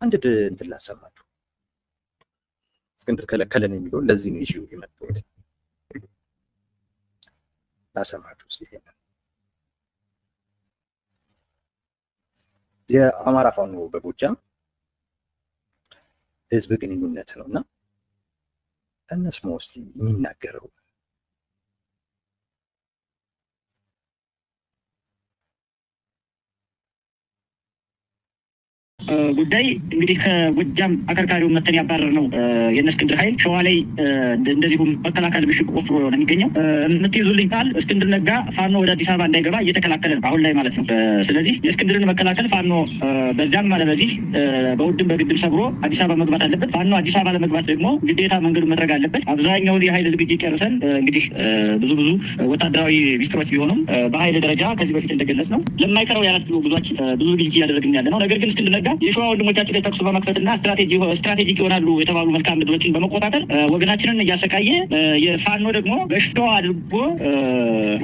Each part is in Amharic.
አንድ እንትን ላሰማችሁ። እስክንድር ከለከለን የሚለው ለዚህ ነው ኢሹ የመጣው። ላሰማችሁ እስቲ የአማራ ፋኖ በጎጃም ህዝብ ግንኙነት ነውና እነሱ እስቲ የሚናገረው ጉዳይ እንግዲህ ከጎጃም አከርካሪው መተን ያባረር ነው የእስክንድር ኃይል ሸዋ ላይ እንደዚሁም መከላከል ምሽግ ቆፍሮ ነው የሚገኘው። የምትይዙልኝ ቃል እስክንድር ነጋ ፋኖ ወደ አዲስ አበባ እንዳይገባ እየተከላከለ ነው አሁን ላይ ማለት ነው። ስለዚህ የእስክንድርን መከላከል ፋኖ በዛም ማለት በዚህ በውድም በግድም ሰብሮ አዲስ አበባ መግባት አለበት። ፋኖ አዲስ አበባ ለመግባት ደግሞ ግዴታ መንገዱ መድረግ አለበት። አብዛኛውን የኃይል ዝግጅት ጨርሰን እንግዲህ ብዙ ወታደራዊ ሚስጥሮች ቢሆኑም በኃይል ደረጃ ከዚህ በፊት እንደገለጽ ነው ለማይቀረው የአራት ኪሎ ጉዟችን ብዙ ዝግጅት እያደረግን ያለ ነው። ነገር ግን እስክንድር ነጋ የሸዋ ወንድሞቻችን ላይ ተኩስ በመክፈትና ስትራቴጂክ ይሆናሉ የተባሉ መልካም ምድሮችን በመቆጣጠር ወገናችንን እያሰቃየ የፋኖ ደግሞ በሸዋ አድርጎ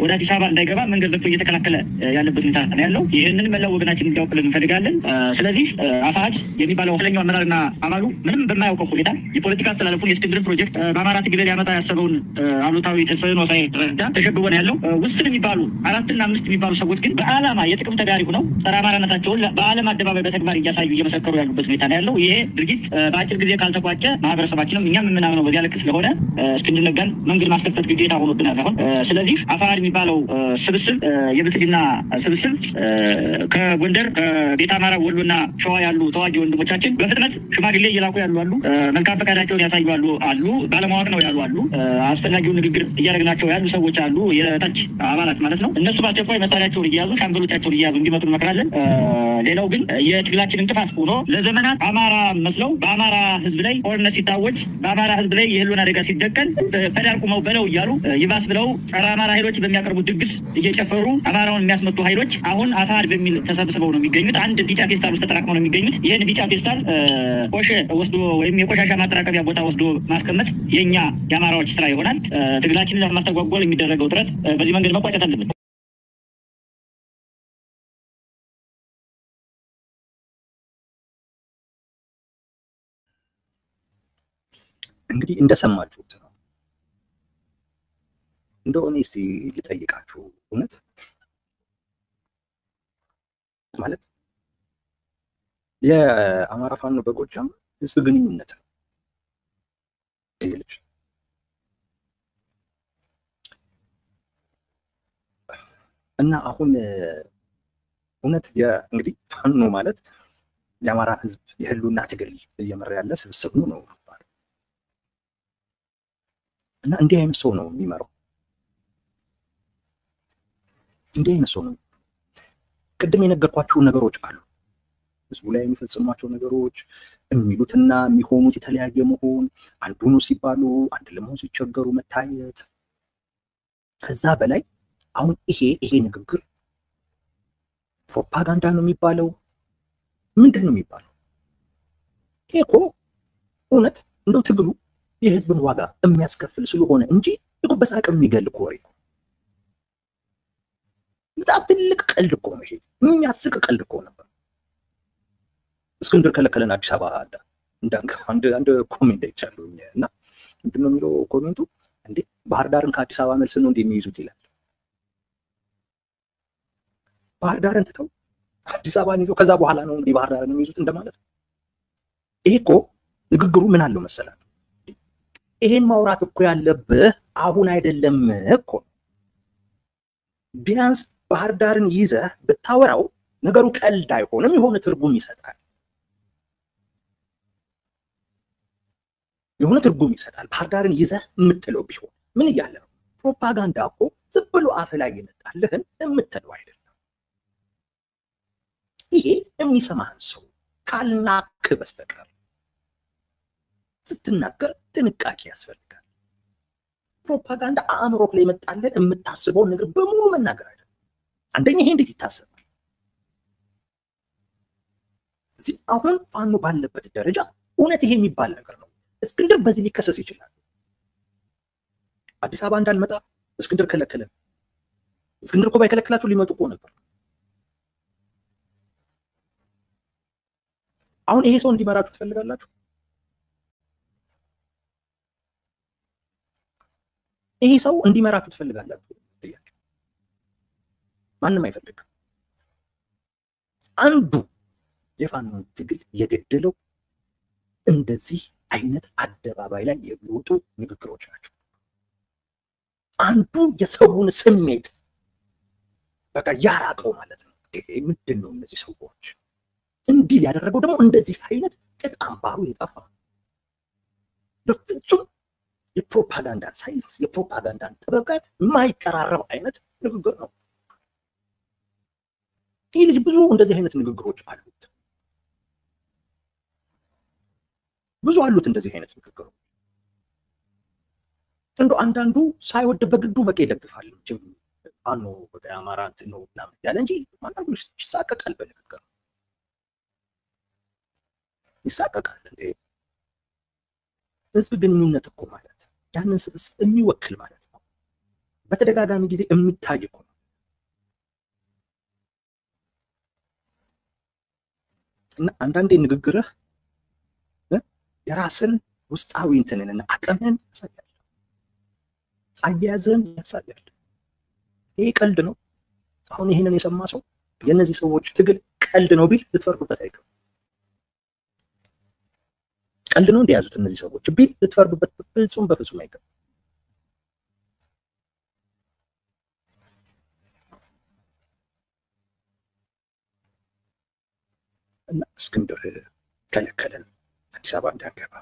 ወደ አዲስ አበባ እንዳይገባ መንገድ ዘግቶ እየተከላከለ ያለበት ሁኔታ ነው ያለው። ይህንን መላው ወገናችን እንዲያውቅልን እንፈልጋለን። ስለዚህ አፋሕድ የሚባለው ኃይለኛው አመራርና አባሉ ምንም በማያውቀው ሁኔታ የፖለቲካ አስተላለፉን የእስክንድር ፕሮጀክት በአማራ ትግል ሊያመጣ ያሰበውን አሉታዊ ተጽዕኖ ሳይረዳ ተሸብቦ ነው ያለው። ውስን የሚባሉ 4 እና 5 የሚባሉ ሰዎች ግን በዓላማ የጥቅም ተጋሪ ሆነው ጸረ አማራነታቸውን በዓለም አደባባይ በተግባር እያሳዩ እየመሰከሩ ያሉበት ሁኔታ ነው ያለው። ይሄ ድርጊት በአጭር ጊዜ ካልተቋጨ ማህበረሰባችንም እኛም የምናምነው በዚያ ልክ ስለሆነ እስክንድር ነጋን መንገድ ማስከፈት ግዴታ ሆኖብናል አሁን። ስለዚህ አፋሕድ የሚባለው ስብስብ የብልጽግና ስብስብ ከጎንደር ከቤተ አማራ ወሎና ሸዋ ያሉ ተዋጊ ወንድሞቻችን በፍጥነት ሽማግሌ እየላኩ ያሉ አሉ፣ መልካም ፈቃዳቸውን ያሳዩ አሉ፣ ባለማወቅ ነው ያሉ አሉ፣ አስፈላጊውን ንግግር እያደረግናቸው ያሉ ሰዎች አሉ፣ የታች አባላት ማለት ነው። እነሱ በአስቸኳይ መሳሪያቸውን እየያዙ ሻምበሎቻቸውን እየያዙ እንዲመጡ እንመክራለን። ሌላው ግን የትግላችን እንቅፋት ሆኖ ለዘመናት አማራ መስለው በአማራ ህዝብ ላይ ጦርነት ሲታወጅ በአማራ ህዝብ ላይ የህልውና አደጋ ሲደቀን ፈዳር ቁመው በለው እያሉ ይባስ ብለው ጸረ አማራ ኃይሎች በሚያቀርቡት ድግስ እየጨፈሩ አማራውን የሚያስመቱ ኃይሎች አሁን አፋሕድ በሚል ተሰብስበው ነው የሚገኙት። አንድ ቢጫ ፌስታል ውስጥ ተጠራቅመው ነው የሚገኙት። ይህን ቢጫ ፌስታል ቆሸ ወስዶ ወይም የቆሻሻ ማጠራቀሚያ ቦታ ወስዶ ማስቀመጥ የኛ የአማራዎች ስራ ይሆናል። ትግላችንን ለማስተጓጎል የሚደረገው ጥረት በዚህ መንገድ መቋጨት አለበት። እንግዲህ እንደሰማችሁት ነው። እንደው እኔ እስኪ ልጠይቃችሁ፣ እውነት ማለት የአማራ ፋኖ በጎጃም ህዝብ ግንኙነት ነው እና አሁን እውነት እንግዲህ ፋኖ ማለት የአማራ ህዝብ የህልውና ትግል እየመራ ያለ ስብስብ ነው እና እንዲህ አይነት ሰው ነው የሚመራው። እንዲህ አይነት ሰው ነው። ቅድም የነገርኳችሁ ነገሮች አሉ። ህዝቡ ላይ የሚፈጽሟቸው ነገሮች የሚሉትና የሚሆኑት የተለያየ መሆን፣ አንዱ ነው ሲባሉ አንድ ለመሆን ሲቸገሩ መታየት። ከዛ በላይ አሁን ይሄ ንግግር ፕሮፓጋንዳ ነው የሚባለው ምንድን ነው የሚባለው? ይሄ እኮ እውነት እንደው ትግሉ የህዝብን ዋጋ የሚያስከፍል ስለሆነ እንጂ እኮ በሳቅም የሚገል እኮ ወሬ ነው። በጣም ትልቅ ቀልድ እኮ ነው ይሄ፣ የሚያስቅ ቀልድ እኮ ነበር። እስክንድር ከለከለን አዲስ አበባ አንድ ኮሜንት አይቻለሁ እና ምንድን ነው የሚለው ኮሜንቱ? እንዴ ባህር ዳርን ከአዲስ አበባ መልስ ነው እንደሚይዙት ይላል። ባህር ዳርን ትተው አዲስ አበባን ይዘው ከዛ በኋላ ነው እንግዲህ ባህር ዳርን የሚይዙት እንደማለት ነው። ይሄ እኮ ንግግሩ ምን አለው መሰላችሁ? ይሄን ማውራት እኮ ያለብህ አሁን አይደለም እኮ። ቢያንስ ባህር ዳርን ይዘህ ብታወራው ነገሩ ቀልድ አይሆንም፣ የሆነ ትርጉም ይሰጣል። የሆነ ትርጉም ይሰጣል። ባህር ዳርን ይዘህ የምትለው ቢሆን ምን እያለ ነው? ፕሮፓጋንዳ እኮ ዝም ብሎ አፍ ላይ ይመጣልህን የምትለው አይደለም። ይሄ የሚሰማህን ሰው ካልናክ በስተቀር ስትናገር ጥንቃቄ ያስፈልጋል። ፕሮፓጋንዳ አእምሮክ ላይ መጣለን የምታስበውን ነገር በሙሉ መናገር አይደለም። አንደኛ ይሄ እንዴት ይታሰባል? እዚህ አሁን ፋኖ ባለበት ደረጃ እውነት ይሄ የሚባል ነገር ነው። እስክንድር በዚህ ሊከሰስ ይችላል። አዲስ አበባ እንዳንመጣ እስክንድር ከለከለን። እስክንድር እኮ ባይከለክላችሁ ሊመጡ እኮ ነበር። አሁን ይሄ ሰው እንዲመራችሁ ትፈልጋላችሁ? ይሄ ሰው እንዲመራችሁ ትፈልጋላችሁ? ጥያቄ ማንም አይፈልግም። አንዱ የፋኖን ትግል የገደለው እንደዚህ አይነት አደባባይ ላይ የሚወጡ ንግግሮች ናቸው። አንዱ የሰውን ስሜት በቃ ያራቀው ማለት ነው። ምንድን ነው እነዚህ ሰዎች እንዲህ ያደረገው? ደግሞ እንደዚህ አይነት ቅጥ አምባሩ የጠፋ በፍጹም የፕሮፓጋንዳን ሳይንስ የፕሮፓጋንዳን ጥበብ ጋር የማይቀራረብ አይነት ንግግር ነው። ይህ ልጅ ብዙ እንደዚህ አይነት ንግግሮች አሉት፣ ብዙ አሉት እንደዚህ አይነት ንግግሮች። እንደው አንዳንዱ ሳይወድ በግዱ በቃ ይደግፋል እንጂ ፋኖ በቃ አማራ እንትን ነው ምናምን ያለ እንጂ አንዳንዱ ይሳቀቃል በንግግር ይሳቀቃል። እንዴ ህዝብ ግንኙነት እኮ ማለት ያንን ስብስብ የሚወክል ማለት ነው። በተደጋጋሚ ጊዜ የሚታይ እኮ ነው። እና አንዳንዴ ንግግርህ የራስን ውስጣዊ እንትንንና አቅምን ያሳያል፣ አያያዝን ያሳያል። ይሄ ቀልድ ነው። አሁን ይሄንን የሰማ ሰው የእነዚህ ሰዎች ትግል ቀልድ ነው ቢል ልትፈርዱበት አይገባም። ቀልድ ነው እንደያዙት እነዚህ ሰዎች ቢል ልትፈርዱበት በፍጹም በፍጹም አይገባም። እና እስክንድር ከለከለን አዲስ አበባ እንዳንገባ።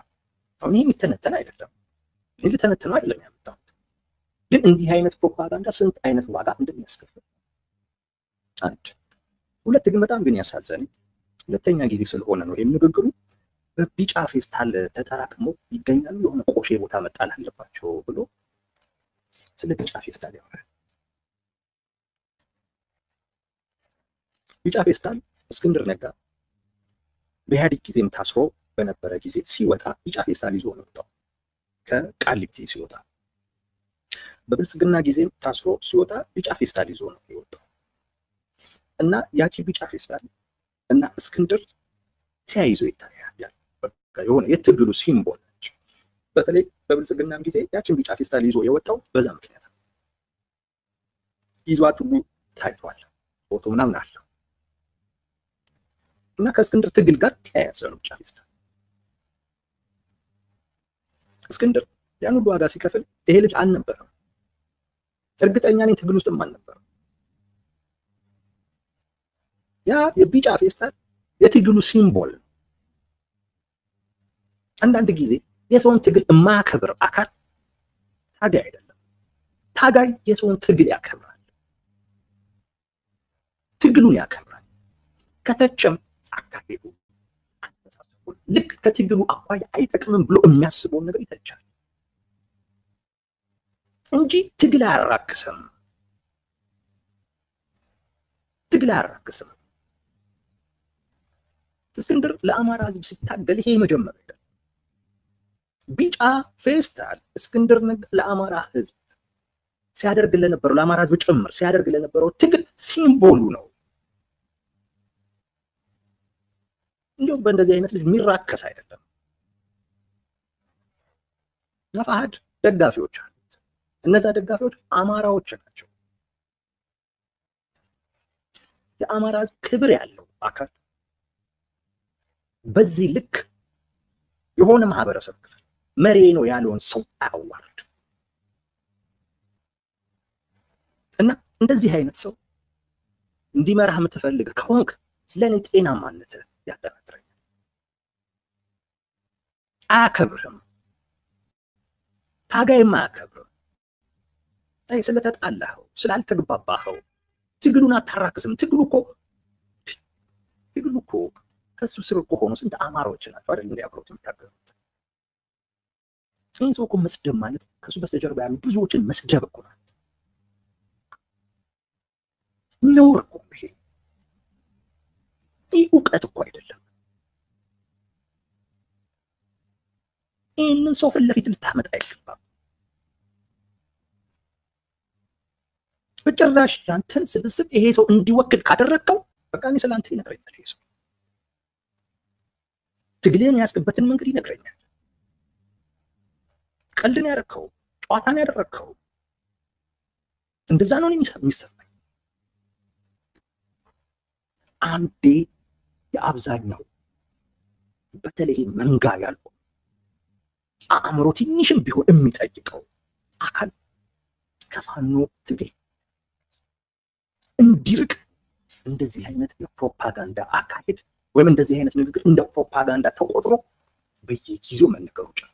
አሁን ይህ የሚተነተን አይደለም፣ ይህ ልተነተነው አይደለም ያመጣሁት። ግን እንዲህ አይነት ፕሮፓጋንዳ ስንት አይነት ዋጋ እንደሚያስከፍል አንድ ሁለት ግን በጣም ግን ያሳዘነኝ ሁለተኛ ጊዜ ስለሆነ ነው ንግግሩ በቢጫ ፌስታል ተጠራቅሞ ይገኛሉ። የሆነ ቆሼ ቦታ መጣል አለባቸው ብሎ ስለ ቢጫ ፌስታል ያወራል። ቢጫ ፌስታል እስክንድር ነጋ በኢህአዴግ ጊዜም ታስሮ በነበረ ጊዜ ሲወጣ ቢጫ ፌስታል ይዞ ነው የወጣው። ከቃሊቲ ሲወጣ በብልጽግና ጊዜም ታስሮ ሲወጣ ቢጫ ፌስታል ይዞ ነው የወጣው እና ያቺ ቢጫ ፌስታል እና እስክንድር ተያይዞ ይታያል። የሆነ የትግሉ ሲምቦል ነች። በተለይ በብልጽግናም ጊዜ ያችን ቢጫ ፌስታል ይዞ የወጣው በዛ ምክንያት ነው። ይዟት ሁሉ ታይቷል፣ ፎቶ ምናምን አለው እና ከእስክንድር ትግል ጋር ተያያዘ ነው ቢጫ ፌስታል። እስክንድር ያን ሁሉ ዋጋ ሲከፍል ይሄ ልጅ አልነበረም፣ እርግጠኛ ነኝ ትግል ውስጥም አልነበረም። ያ የቢጫ ፌስታል የትግሉ ሲምቦል ነው። አንዳንድ ጊዜ የሰውን ትግል የማያከብር አካል ታጋይ አይደለም። ታጋይ የሰውን ትግል ያከብራል፣ ትግሉን ያከብራል። ከተቸም አካሄዱ አስተሳሰቡ ልክ ከትግሉ አኳያ አይጠቅምም ብሎ የሚያስበውን ነገር ይተቻል እንጂ ትግል አያራክስም። ትግል አያራክስም። እስክንድር ለአማራ ህዝብ ሲታገል ይሄ መጀመሪያ አይደለም። ቢጫ ፌስታል እስክንድር ነጋ ለአማራ ህዝብ ሲያደርግ ለነበረው ለአማራ ህዝብ ጭምር ሲያደርግ ለነበረው ትግል ሲምቦሉ ነው። እንዲሁም በእንደዚህ አይነት ልጅ የሚራከስ አይደለም። ነፋሃድ ደጋፊዎች አሉት። እነዛ ደጋፊዎች አማራዎች ናቸው። የአማራ ህዝብ ክብር ያለው አካል በዚህ ልክ የሆነ ማህበረሰብ ክፍል መሪ ነው ያለውን ሰው አያዋርድ እና እንደዚህ አይነት ሰው እንዲመራህ የምትፈልግ ከሆንክ ለኔ ጤናማነት ያጠራጥረኛል። አያከብርህም፣ ታጋይም አያከብርህም። ስለተጣላኸው ስላልተግባባኸው ትግሉን አታራክስም። ትግሉ እኮ ከሱ ስር እኮ ሆኖ ስንት አማራዎች ናቸው አይደል እንዴ አብረውት የሚታገሉት። ይህን ሰው እኮ መስደብ ማለት ከሱ በስተጀርባ ያሉ ብዙዎችን መስደብ እኮ ማለት ነውር እኮ። ይሄ እውቀት እኮ አይደለም። ይህንን ሰው ፊት ለፊት ልታመጣ አይገባም። በጭራሽ ያንተን ስብስብ ይሄ ሰው እንዲወክል ካደረግከው በቃ እኔ ስላንተ ይነግረኛል ይሄ ሰው። ትግልን ያስገበትን መንገድ ይነግረኛል። ቀልድን ያደረከው ጨዋታን ያደረከው እንደዛ ነው የሚሰማኝ። አንዴ የአብዛኛው በተለይ መንጋ ያለው አእምሮ ትንሽም ቢሆን የሚጠይቀው አካል ከፋኖ ትግል እንዲርቅ እንደዚህ አይነት የፕሮፓጋንዳ አካሄድ ወይም እንደዚህ አይነት ንግግር እንደ ፕሮፓጋንዳ ተቆጥሮ በየጊዜው መነገሩ ጭምር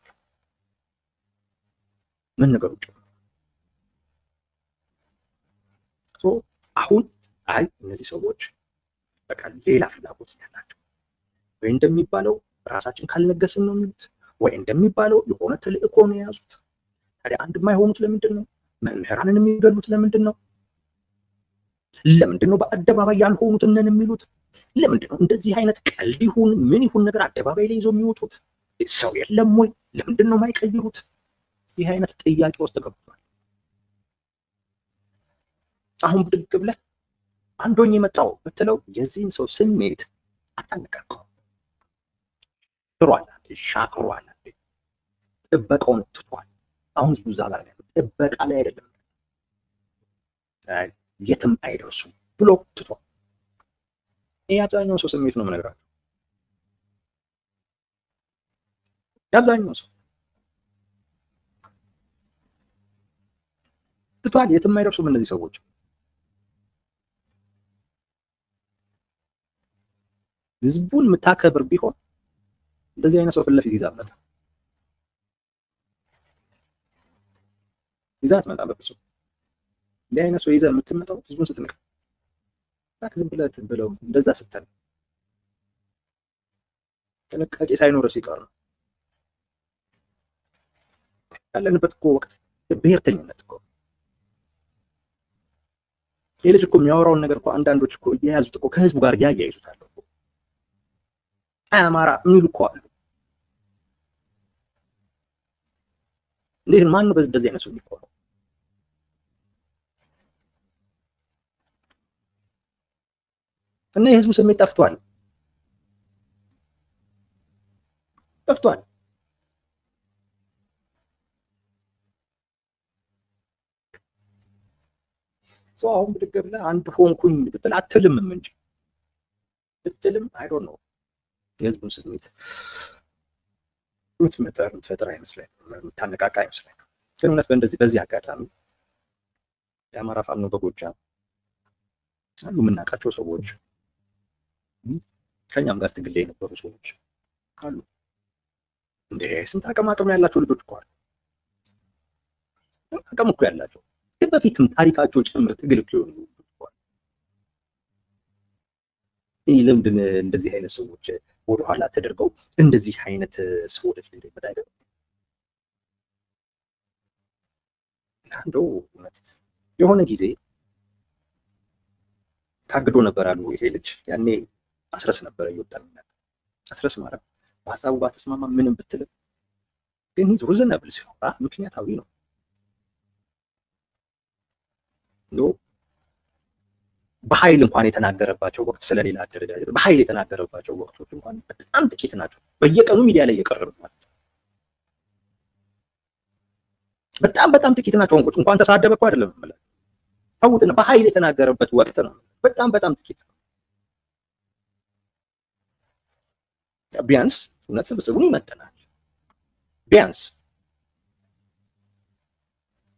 አሁን አይ እነዚህ ሰዎች በቃ ሌላ ፍላጎት ያላቸው ወይ እንደሚባለው ራሳችን ካልነገስን ነው የሚሉት ወይ እንደሚባለው የሆነ ተልእኮ ነው የያዙት። ታዲያ አንድ የማይሆኑት ለምንድን ነው? መምህራንን የሚገሉት ለምንድን ነው? ለምንድን ነው በአደባባይ ያልሆኑት እነን የሚሉት? ለምንድን ነው እንደዚህ አይነት ቀልድ ይሁን ምን ይሁን ነገር አደባባይ ላይ ይዘው የሚወጡት? ሰው የለም ወይ? ለምንድን ነው የማይቀይሩት? ይህ አይነት ጥያቄ ውስጥ ገብቷል። አሁን ብድግ ብለህ አንዶኝ የመጣው ብትለው የዚህን ሰው ስሜት አታነቃቀው። ሻክሯል፣ ጥበቃውን ትቷል። አሁን ብዙ ዛጋ ላይ ጥበቃ ላይ አይደለም የትም አይደርሱ ብሎ ትቷል። ይሄ አብዛኛው ሰው ስሜት ነው የምነግራችሁ። አብዛኛው ሰው ትቷል፣ የትም አይደርሱም እነዚህ ሰዎች። ህዝቡን የምታከብር ቢሆን እንደዚህ አይነት ሰው ፊት ለፊት ይዛ አትመጣም። በፍጹም እንዲህ አይነት ሰው ይዘህ የምትመጣው ህዝቡን ስትንቅ ዝም ብለው እንደዛ ስትል ጥንቃቄ ሳይኖር ሲቀር ነው። ያለንበት እኮ ወቅት ብሔርተኝነት እኮ ይህ ልጅ እኮ የሚያወራውን ነገር እኮ አንዳንዶች እኮ እየያዙት እኮ ከህዝቡ ጋር እያያይዙታል እኮ። አማራ የሚሉ እኮ አሉ። እንዴት ማን ነው በዚህ አይነት ሰው የሚቆረው? እና የህዝቡ ስሜት ጠፍቷል። ሰው አሁን ብድግ ብለህ አንድ ሆንኩኝ ብትል አትልም እንጂ ብትልም አይ ዶንት ኖ የህዝቡን ስሜት የምትፈጥር አይመስለኝም፣ የምታነቃቃ አይመስለኝም። ግን እውነት በዚህ አጋጣሚ የአማራ ፋኖ በጎጃም አሉ የምናውቃቸው ሰዎች፣ ከኛም ጋር ትግል ላይ የነበሩ ሰዎች አሉ። እንደ ስንት አቅም ያላቸው ልጆች እኮ አሉ። አቅም እኮ ያላቸው ግን በፊትም ታሪካቸው ጭምር ትግል እኮ የሆኑ ለምንድን እንደዚህ አይነት ሰዎች ወደኋላ ተደርገው እንደዚህ አይነት ሰው ወደፊት እንደሚመጣ አይደለም። እንደው የሆነ ጊዜ ታግዶ ነበር አሉ ይሄ ልጅ። ያኔ አስረስ ነበረ እየወጣን አስረስ ማለት በሀሳቡ ባትስማማ ምንም ብትል ግን ይህ ሪዝነብል ሲሆን ምክንያታዊ ነው። በኃይል እንኳን የተናገረባቸው ወቅት ስለሌላ አደረጃጀት በኃይል የተናገረባቸው ወቅቶች እንኳን በጣም ጥቂት ናቸው። በየቀኑ ሚዲያ ላይ እየቀረቡ ማለት በጣም ጥቂት ናቸው። እንኳን ተሳደበ እኮ አይደለም ማለት ታውትና በኃይል የተናገረበት ወቅት ነው። በጣም ጥቂት ነው። ቢያንስ እውነት ስብስቡን ይመጥናል። ቢያንስ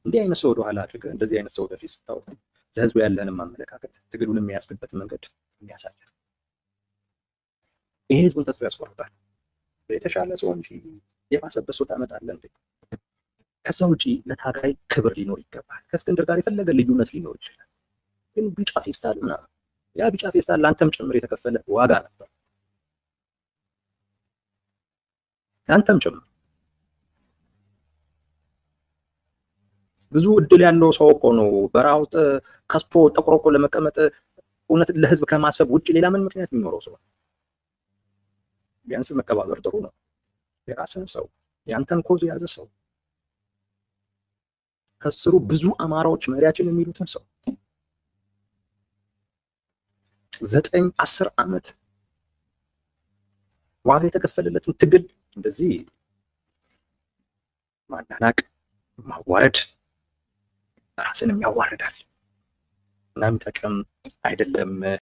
እንዲህ አይነት ሰው ወደኋላ አድርገህ እንደዚህ አይነት ሰው ወደፊት ስታወጣ ለህዝቡ ያለንም አመለካከት ትግሉን የሚያስገበት መንገድ የሚያሳያል። ይሄ ህዝቡን ተስፋ ያስቆርጣል። የተሻለ ሰው እንጂ የባሰበት ሰው ታመጣለህ እንዴ? ከዛ ውጪ ለታጋይ ክብር ሊኖር ይገባል። ከእስክንድር ጋር የፈለገ ልዩነት ሊኖር ይችላል። ግን ቢጫ ፌስታል ምናምን ያ ቢጫ ፌስታል ለአንተም ጭምር የተከፈለ ዋጋ ነበር። አንተም ጭምር ብዙ እድል ያለው ሰው እኮ ነው በረሃ ውስጥ ከስቶ ተቆርቆ ለመቀመጥ እውነት ለህዝብ ከማሰብ ውጭ ሌላ ምን ምክንያት የሚኖረው ሰው? ቢያንስ መከባበር ጥሩ ነው። የራስን ሰው ያንተን ኮዝ የያዘ ሰው ከስሩ ብዙ አማራዎች መሪያችን የሚሉትን ሰው 9-10 ዓመት ዋጋ የተከፈለለትን ትግል እንደዚህ ማናናቅ ማዋረድ ራስንም ያዋርዳል እና የሚጠቅም አይደለም።